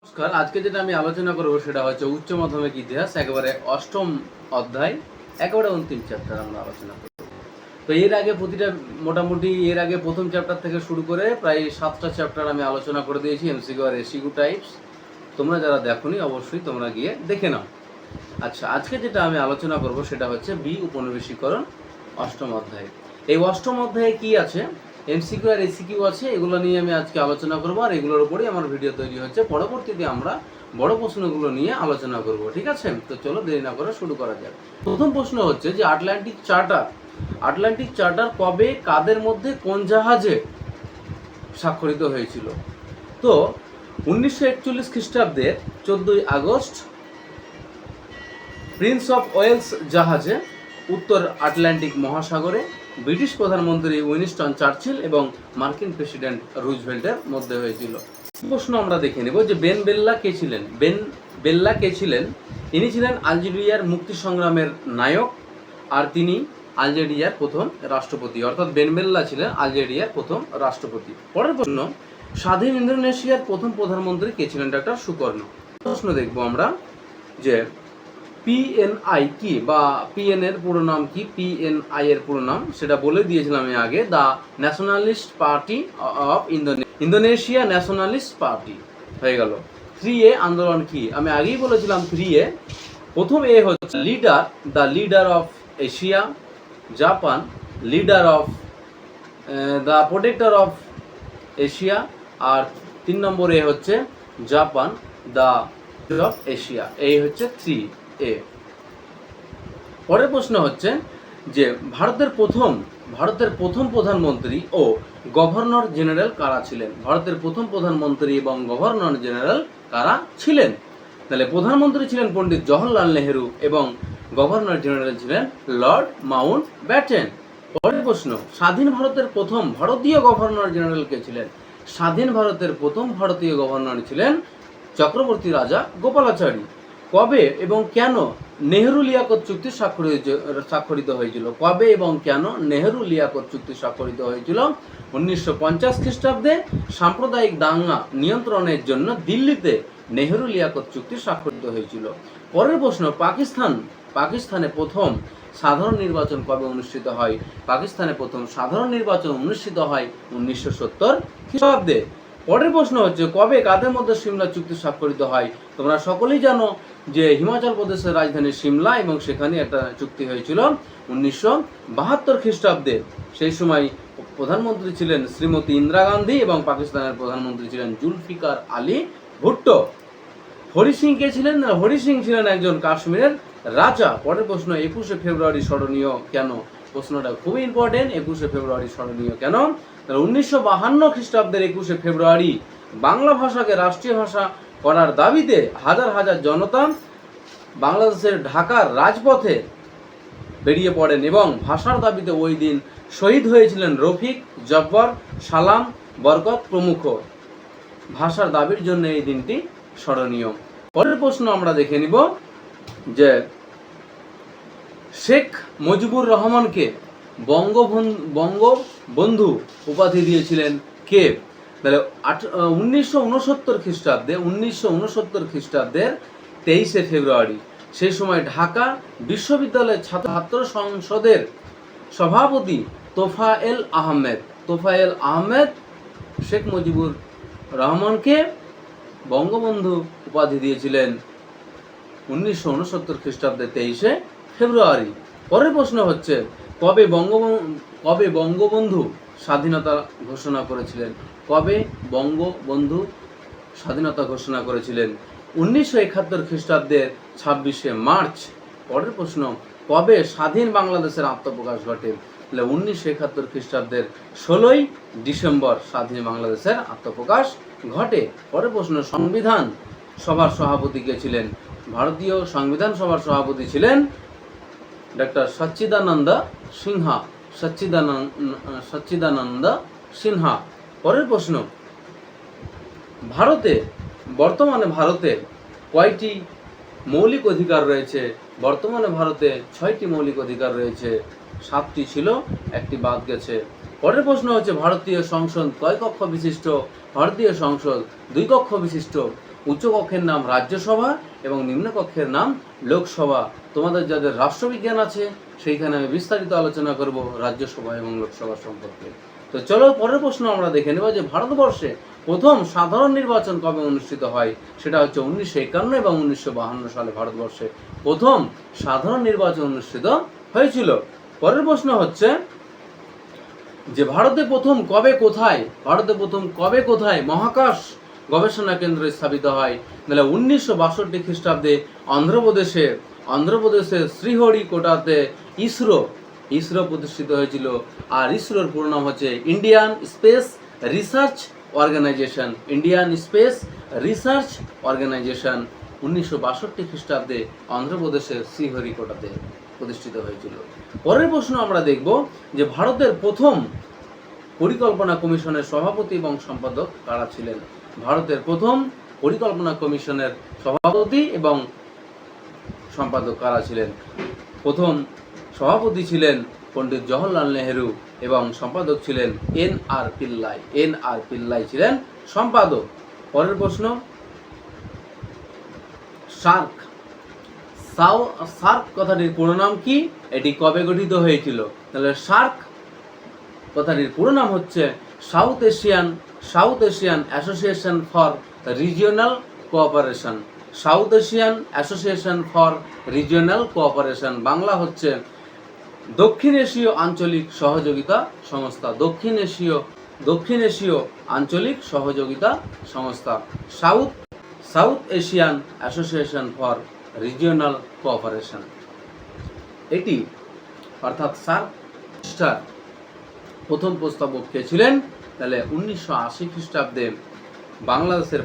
নমস্কার। আজকে যেটা আমি আলোচনা করব সেটা হচ্ছে উচ্চ মাধ্যমিক ইতিহাস, একেবারে অষ্টম অধ্যায়, একেবারে অন্তিম চ্যাপ্টার আমরা আলোচনা করব। তো এর আগে প্রথম চ্যাপ্টার থেকে শুরু করে প্রায় 7টা চ্যাপ্টার আমি আলোচনা করে দিয়েছি, এমসিকিউ আর এসিকিউ টাইপস। তোমরা যারা দেখোনি অবশ্যই তোমরা গিয়ে দেখে নাও। আচ্ছা, আজকে যেটা আমি আলোচনা করব সেটা হচ্ছে উপনিবেশিকরণ, অষ্টম অধ্যায়। এই অষ্টম অধ্যায়ে কি আছে, এমসিকিউ আর এসিকিউ আছে, এগুলো নিয়ে আমি আজকে আলোচনা করব, আর এগুলোর উপরেই আমার ভিডিও তৈরি হচ্ছে। পরবর্তীতে আমরা বড় প্রশ্নগুলো নিয়ে আলোচনা করব, ঠিক আছে? তো চলো দেরি না করে শুরু করা যাক। প্রথম প্রশ্ন হচ্ছে যে আটলান্টিক চার্টার কবে, কাদের মধ্যে, কোন জাহাজে স্বাক্ষরিত হয়েছিল? তো 1941 খ্রিস্টাব্দের 14ই আগস্ট প্রিন্স অফ ওয়েলস জাহাজে উত্তর আটলান্টিক মহাসাগরে ব্রিটিশ প্রধানমন্ত্রী উইনস্টন চার্চিল এবং মার্কিন প্রেসিডেন্ট রুজভেল্টের মধ্যে হয়েছিল। প্রশ্ন আমরা দেখে নেব যে বেন বেল্লা কে ছিলেন? ইনি ছিলেন আলজেরিয়ার মুক্তি সংগ্রামের নায়ক, আর তিনি আলজেরিয়ার প্রথম রাষ্ট্রপতি, অর্থাৎ বেন বেল্লা ছিলেন আলজেরিয়ার প্রথম রাষ্ট্রপতি। পরের প্রশ্ন, স্বাধীন ইন্দোনেশিয়ার প্রথম প্রধানমন্ত্রী কে ছিলেন? ডক্টর সুকর্ণ। প্রশ্ন দেখব আমরা যে পিএনআই কি, বা পিএন এর পুরো নাম কি, পিএনআই এর পুরো নাম সেটা বলে দিয়েছিলাম আমি আগে, the nationalist party of Indonesia nationalist party হয়ে গেল। 3A আন্দোলন কি? আমি আগেই বলেছিলাম 3A। প্রথম এ হচ্ছে leader, the leader of Asia, Japan leader of the protector of Asia, আর 3 নম্বর এ হচ্ছে জাপান দ্য অফ এশিয়া। এই হচ্ছে 3A। পরের প্রশ্ন হচ্ছে যে ভারতের প্রথম প্রধানমন্ত্রী ও গভর্নর জেনারেল কারা ছিলেন? ভারতের প্রথম প্রধানমন্ত্রী এবং গভর্নর জেনারেল কারা ছিলেন? তাহলে প্রধানমন্ত্রী ছিলেন পণ্ডিত জওহরলাল নেহেরু এবং গভর্নর জেনারেল ছিলেন লর্ড মাউন্ট ব্যাটেন। পরের প্রশ্ন, স্বাধীন ভারতের প্রথম ভারতীয় গভর্নর জেনারেল কে ছিলেন? স্বাধীন ভারতের প্রথম ভারতীয় গভর্নর ছিলেন চক্রবর্তী রাজা গোপালাচারী। কবে এবং কেন নেহেরু লিয়াকত চুক্তি স্বাক্ষরিত হয়েছিল? কবে এবং কেন নেহেরু লিয়াকত চুক্তি স্বাক্ষরিত হয়েছিল? 1950 খ্রিস্টাব্দে সাম্প্রদায়িক দাঙ্গা নিয়ন্ত্রণের জন্য দিল্লিতে নেহেরু লিয়াকত চুক্তি স্বাক্ষরিত হয়েছিল। পরের প্রশ্ন, পাকিস্তানে প্রথম সাধারণ নির্বাচন কবে অনুষ্ঠিত হয়? পাকিস্তানে প্রথম সাধারণ নির্বাচন অনুষ্ঠিত হয় 1970 খ্রিস্টাব্দে। পরের প্রশ্ন হচ্ছে কবে, কাদের মধ্যে সিমলা চুক্তি স্বাক্ষরিত হয়? তোমরা সকলেই জানো যে হিমাচল প্রদেশের রাজধানী সিমলা, এবং সেখানে একটা চুক্তি হয়েছিল 1972 খ্রিস্টাব্দে। সেই সময় প্রধানমন্ত্রী ছিলেন শ্রীমতী ইন্দিরা গান্ধী এবং পাকিস্তানের প্রধানমন্ত্রী ছিলেন জুলফিকার আলী ভুট্টো। হরি সিং কে ছিলেন? হরি সিং ছিলেন একজন কাশ্মীরের রাজা। পরের প্রশ্ন, 21শে ফেব্রুয়ারি স্মরণীয় কেন? প্রশ্নটা খুবই ইম্পর্টেন্ট। 21শে ফেব্রুয়ারি স্মরণীয় কেন? 1952 খ্রিস্টাব্দের 21শে ফেব্রুয়ারি বাংলা ভাষাকে রাষ্ট্রীয় ভাষা করার দাবিতে হাজার হাজার জনতা বাংলাদেশের ঢাকার রাজপথে বেরিয়ে পড়েন, এবং ভাষার দাবিতে ওই দিন শহীদ হয়েছিলেন রফিক, জব্বার, সালাম, বরকত প্রমুখ। ভাষার দাবির জন্য এই দিনটি স্মরণীয়। পরের প্রশ্ন আমরা দেখে নিব যে শেখ মুজিবুর রহমানকে বঙ্গবন্ধু উপাধি দিয়েছিলেন কে? তাহলে 1969 খ্রিস্টাব্দের 23শে ফেব্রুয়ারি, সেই সময় ঢাকা বিশ্ববিদ্যালয়ের ছাত্র সংসদের সভাপতি তোফায়েল আহমেদ শেখ মুজিবুর রহমানকে বঙ্গবন্ধু উপাধি দিয়েছিলেন 1969 খ্রিস্টাব্দের 23শে ফেব্রুয়ারি। পরের প্রশ্ন হচ্ছে কবে বঙ্গবন্ধু স্বাধীনতা ঘোষণা করেছিলেন? কবে বঙ্গবন্ধু স্বাধীনতা ঘোষণা করেছিলেন? 1971 খ্রিস্টাব্দের 26শে মার্চ। পরের প্রশ্ন, কবে স্বাধীন বাংলাদেশের আত্মপ্রকাশ ঘটে? 1971 খ্রিস্টাব্দের 16ই ডিসেম্বর স্বাধীন বাংলাদেশের আত্মপ্রকাশ ঘটে। পরের প্রশ্ন, সংবিধান সভার সভাপতি কে ছিলেন? ভারতীয় সংবিধান সভার সভাপতি ছিলেন ডক্টর সচ্চিদানন্দ সিনহা। পরের প্রশ্ন, বর্তমানে ভারতে কয়টি মৌলিক অধিকার রয়েছে? বর্তমানে ভারতে 6টি মৌলিক অধিকার রয়েছে। 7টি ছিল, একটি বাদ গেছে। পরের প্রশ্ন হচ্ছে ভারতীয় সংসদ কয় কক্ষ বিশিষ্ট? ভারতীয় সংসদ 2 কক্ষ বিশিষ্ট। উচ্চ কক্ষের নাম রাজ্যসভা এবং নিম্নকক্ষের নাম লোকসভা। তোমাদের যাদের রাষ্ট্রবিজ্ঞান আছে সেইখানে আমি বিস্তারিত আলোচনা করব রাজ্যসভা এবং লোকসভা সম্পর্কে। তো চলো পরের প্রশ্ন আমরা দেখে নেব যে ভারতবর্ষে প্রথম সাধারণ নির্বাচন কবে অনুষ্ঠিত হয়। সেটা হচ্ছে 1951 এবং 1952 সালে ভারতবর্ষে প্রথম সাধারণ নির্বাচন অনুষ্ঠিত হয়েছিল। পরের প্রশ্ন হচ্ছে যে ভারতে প্রথম কবে কোথায় মহাকাশ গবেষণা কেন্দ্র স্থাপিত হয়। তাহলে 1962 খ্রিস্টাব্দে অন্ধ্রপ্রদেশের শ্রীহরিকোটাতে ইসরো প্রতিষ্ঠিত হয়েছিল। আর ইসরোর পুরো নাম হচ্ছে ইন্ডিয়ান স্পেস রিসার্চ অর্গানাইজেশন। 1962 খ্রিস্টাব্দে অন্ধ্রপ্রদেশের শ্রীহরিকোটাতে প্রতিষ্ঠিত হয়েছিল। পরের প্রশ্ন আমরা দেখব যে ভারতের প্রথম পরিকল্পনা কমিশনের সভাপতি এবং সম্পাদক কারা ছিলেন। ভারতের প্রথম পরিকল্পনা কমিশনের সভাপতি এবং সম্পাদক কারা ছিলেন। প্রথম সভাপতি ছিলেন পণ্ডিত জওহরলাল নেহেরু এবং সম্পাদক ছিলেন এন.আর. পিল্লাই ছিলেন সম্পাদক। পরের প্রশ্ন, সার্ক কথাটির পুরো নাম কি, এটি কবে গঠিত হয়েছিল। তাহলে সার্ক কথাটির পুরো নাম হচ্ছে south Asian association for regional cooperation. Bangla হচ্ছে দক্ষিণ এশীয় আঞ্চলিক সহযোগিতা সংস্থা। South Asian association for regional cooperation, এটি অর্থাৎ সার্ক প্রথম প্রস্তাবক কে ছিলেন। তাহলে 1980 খ্রিস্টাব্দে বাংলাদেশের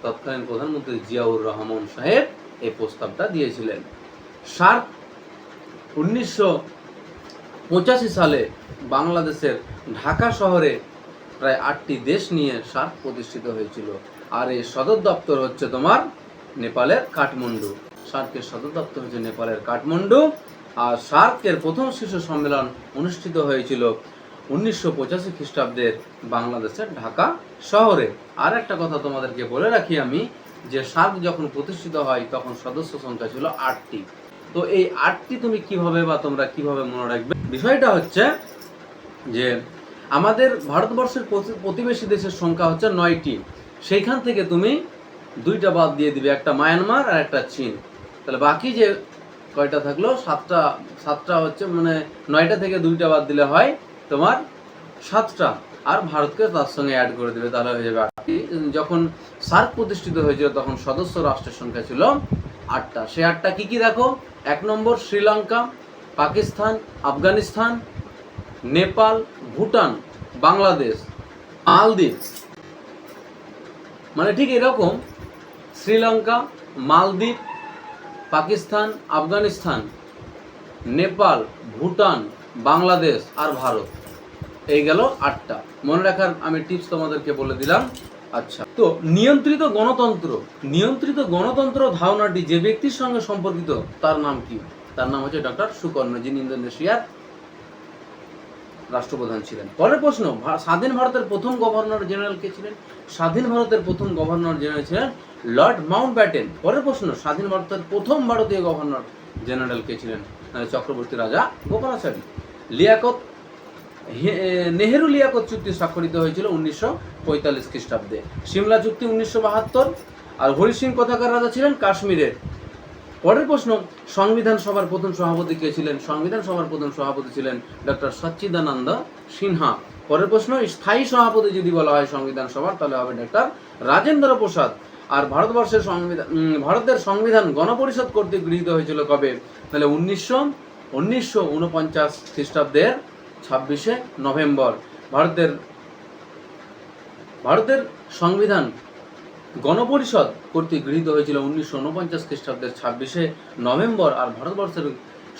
তৎকালীন প্রধানমন্ত্রী জিয়াউর রহমান সাহেব এই প্রস্তাবটা দিয়েছিলেন। সার্ক 1985 সালে বাংলাদেশের ঢাকা শহরে প্রায় 8টি দেশ নিয়ে সার্ক প্রতিষ্ঠিত হয়েছিল। আর এই সদর দপ্তর হচ্ছে তোমার নেপালের কাঠমান্ডু। সার্কের সদর দপ্তর হচ্ছে নেপালের কাঠমান্ডু। আর সার্কের প্রথম শীর্ষ সম্মেলন অনুষ্ঠিত হয়েছিল 1985 খ্রিস্টাব্দের বাংলাদেশের ঢাকা শহরে। আর একটা কথা তোমাদেরকে বলে রাখি আমি, যে সার্ক যখন প্রতিষ্ঠিত হয় তখন সদস্য সংখ্যা ছিল 8টি। তো এই 8টি তোমরা কিভাবে মনে রাখবে, বিষয়টা হচ্ছে যে আমাদের ভারতবর্ষের প্রতিবেশী দেশের সংখ্যা হচ্ছে 9টি। সেইখান থেকে তুমি 2টা বাদ দিয়ে দিবে, একটা মায়ানমার আর একটা চীন। তাহলে বাকি যে কয়টা থাকলো, সাতটা হচ্ছে, মানে 9টা থেকে 2টা বাদ দিলে হয় তোমার 7টা, আর ভারতকে তার সঙ্গে অ্যাড করে দেবে, তাহলে হয়ে যাবে 8টি। যখন সার্ক প্রতিষ্ঠিত হয়েছিল তখন সদস্য রাষ্ট্রের সংখ্যা ছিল 8টা। সে 8টা কি কি দেখো, 1 নম্বর শ্রীলঙ্কা, পাকিস্তান, আফগানিস্তান, নেপাল, ভুটান, বাংলাদেশ, মালদ্বীপ। মানে ঠিক এরকম শ্রীলঙ্কা, মালদ্বীপ, পাকিস্তান, আফগানিস্তান, নেপাল, ভুটান, বাংলাদেশ আর ভারত। এই গেল 8টা। মনে রাখার আমি টিপস তোমাদেরকে বলে দিলাম। আচ্ছা, তো নিয়ন্ত্রিত গণতন্ত্র ধারণাটি যে ব্যক্তির সঙ্গে সম্পর্কিত তার নাম কি। তার নাম হচ্ছে ডক্টর সুকর্ণ, যিনি ইন্দোনেশিয়ার রাষ্ট্রপ্রধান ছিলেন। পরের প্রশ্ন, স্বাধীন ভারতের প্রথম গভর্নর জেনারেল কে ছিলেন। স্বাধীন ভারতের প্রথম গভর্নর জেনারেল ছিলেন লর্ড মাউন্টব্যাটেন। পরের প্রশ্ন, স্বাধীন ভারতের প্রথম ভারতীয় গভর্নর জেনারেল কে ছিলেন। চক্রবর্তী রাজা গোপালাচারী। নেহেরু লিয়াকত চুক্তি স্বাক্ষরিত হয়েছিল 1945 খ্রিস্টাব্দে। সিমলা চুক্তি 1972। আর হরি সিং কোথাকার রাজা ছিলেন, কাশ্মীরের। পরের প্রশ্ন, সংবিধান সভার প্রথম সভাপতি কে ছিলেন। সংবিধান সভার প্রথম সভাপতি ছিলেন ডক্টর সচ্চিদানন্দ সিনহা। পরের প্রশ্ন, স্থায়ী সভাপতি যদি বলা হয় সংবিধান সভার তাহলে হবে ডক্টর রাজেন্দ্র প্রসাদ। আর ভারতের সংবিধান গণপরিষদ কর্তৃক গৃহীত হয়েছিল কবে। তাহলে 1949 খ্রিস্টাব্দের 26শে নভেম্বর। ভারতের সংবিধান গণপরিষদ কর্তৃক গৃহীত হয়েছিল 1949 খ্রিস্টাব্দের 26শে নভেম্বর। আর ভারতবর্ষের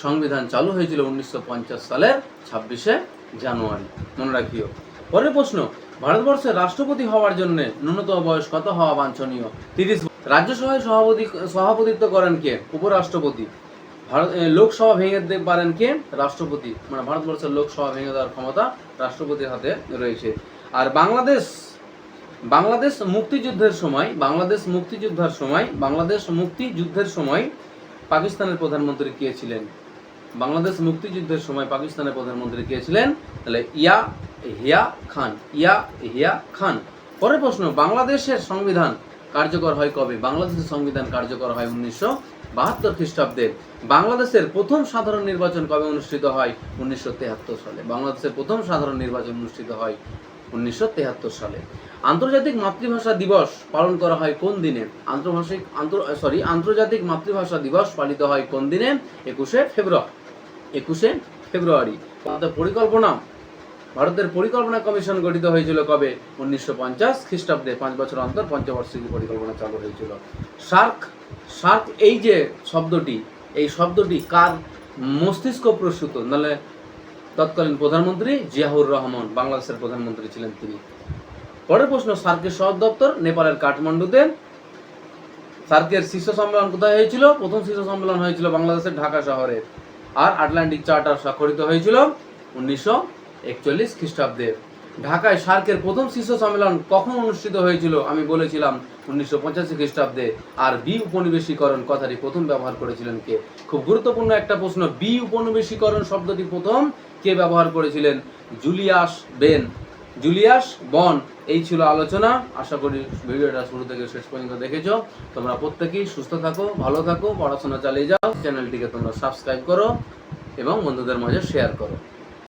সংবিধান চালু হয়েছিল 1950 সালের 26শে জানুয়ারি। মনে রাখিও। পরের প্রশ্ন, ভারতবর্ষের রাষ্ট্রপতি হওয়ার জন্য ন্যূনতম বয়স কত হওয়া বাঞ্ছনীয়। 30। রাজ্যসভায় সভাপতিত্ব করেন কে, উপরাষ্ট্রপতি। লোকসভা ভেঙে দিতে পারেন কে, রাষ্ট্রপতি। মানে ভারতবর্ষের লোকসভা ভেঙে দেওয়ার ক্ষমতা রাষ্ট্রপতির হাতে রয়েছে। আর বাংলাদেশ মুক্তিযুদ্ধের সময় পাকিস্তানের প্রধানমন্ত্রী কে ছিলেন? বাংলাদেশ মুক্তিযুদ্ধের সময় পাকিস্তানের প্রধানমন্ত্রী কে ছিলেন? তাহলে ইয়াহিয়া খান। পরের প্রশ্ন, বাংলাদেশের সংবিধান কার্যকর হয় কবে? বাংলাদেশের সংবিধান কার্যকর হয় 1972 খ্রিস্টাব্দে। বাংলাদেশের প্রথম সাধারণ নির্বাচন কবে অনুষ্ঠিত হয়? 1973 সালে। বাংলাদেশের প্রথম সাধারণ নির্বাচন অনুষ্ঠিত হয় 1973 সালে। আন্তর্জাতিক মাতৃভাষা দিবস পালন করা হয় কোন দিনে? আন্তর্জাতিক মাতৃভাষা দিবস পালিত হয় কোন দিনে? 21শে ফেব্রুয়ারি। ভারতের পরিকল্পনা কমিশন গঠিত হয়েছিল কবে? 1950 খ্রিস্টাব্দে। 5 বছর অন্তর পঞ্চবার্ষিকী পরিকল্পনা চালু হয়েছিল। সার্ক এই যে শব্দটি কার মস্তিষ্ক প্রসূত? নাহলে তৎকালীন প্রধানমন্ত্রী জিয়াউর রহমান, বাংলাদেশের প্রধানমন্ত্রী ছিলেন তিনি। পরের প্রশ্ন, সার্কের সদর দপ্তর নেপালের কাঠমান্ডুতে। সার্কের শীর্ষ সম্মেলন কোথায় হয়েছিল? প্রথম শীর্ষ সম্মেলন হয়েছিল বাংলাদেশের ঢাকা শহরে। আর আটলান্টিক চার্টার স্বাক্ষরিত হয়েছিল 1941 খ্রিস্টাব্দে। ঢাকায় সার্কের প্রথম শীর্ষ সম্মেলন কখন অনুষ্ঠিত হয়েছিল? আমি বলেছিলাম 1985 খ্রিস্টাব্দে। আর বি উপনিবেশীকরণ কথাটি প্রথম ব্যবহার করেছিলেন কে? খুব গুরুত্বপূর্ণ একটা প্রশ্ন, বি উপনিবেশীকরণ শব্দটি প্রথম কে ব্যবহার করেছিলেন? জুলিয়াস বন। এই ছিল আলোচনা। আশা করি ভিডিওটা শুরু থেকে শেষ পর্যন্ত দেখেছো। তোমরা প্রত্যেকেই সুস্থ থাকো, ভালো থাকো, পড়াশোনা চালিয়ে যাও। চ্যানেলটিকে তোমরা সাবস্ক্রাইব করো এবং বন্ধুদের মাঝে শেয়ার করো।